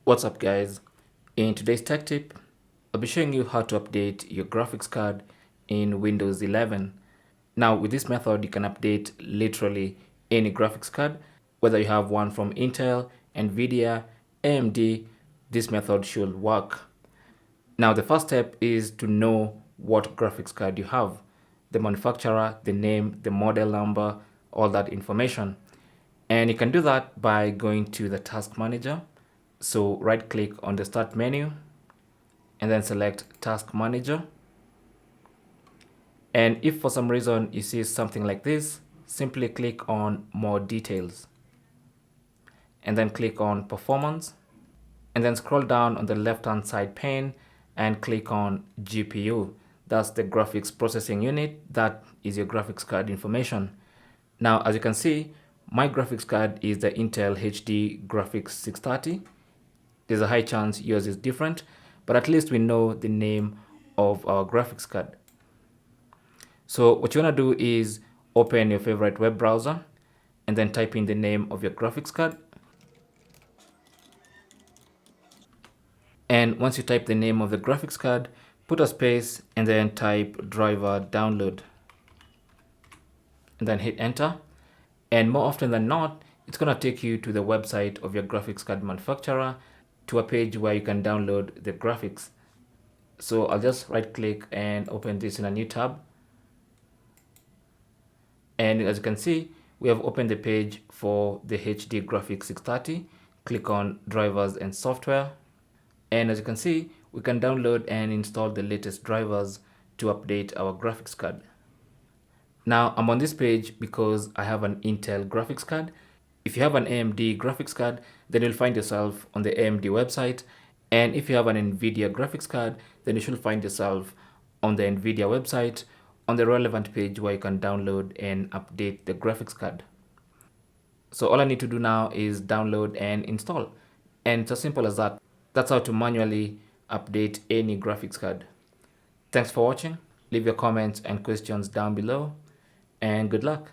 What's up guys? In today's tech tip, I'll be showing you how to update your graphics card in Windows 11. Now with this method, you can update literally any graphics card, whether you have one from Intel, Nvidia, AMD, this method should work. Now the first step is to know what graphics card you have, the manufacturer, the name, the model number, all that information. And you can do that by going to the task manager. So right click on the start menu and then select task manager. And if for some reason you see something like this, simply click on more details and then click on performance and then scroll down on the left hand side pane and click on GPU. That's the graphics processing unit. That is your graphics card information. Now, as you can see, my graphics card is the Intel HD Graphics 630. There's a high chance yours is different, but at least we know the name of our graphics card. So what you want to do is open your favorite web browser and then type in the name of your graphics card. And once you type the name of the graphics card, put a space and then type driver download and then hit enter. And more often than not, it's going to take you to the website of your graphics card manufacturer, to a page where you can download the graphics. So I'll just right click and open this in a new tab. And as you can see, we have opened the page for the HD Graphics 630. Click on drivers and software. And as you can see, we can download and install the latest drivers to update our graphics card. Now I'm on this page because I have an Intel graphics card. If you have an AMD graphics card, then you'll find yourself on the AMD website. And if you have an Nvidia graphics card, then you should find yourself on the Nvidia website on the relevant page where you can download and update the graphics card. So all I need to do now is download and install. And it's as simple as that. That's how to manually update any graphics card. Thanks for watching. Leave your comments and questions down below, and good luck.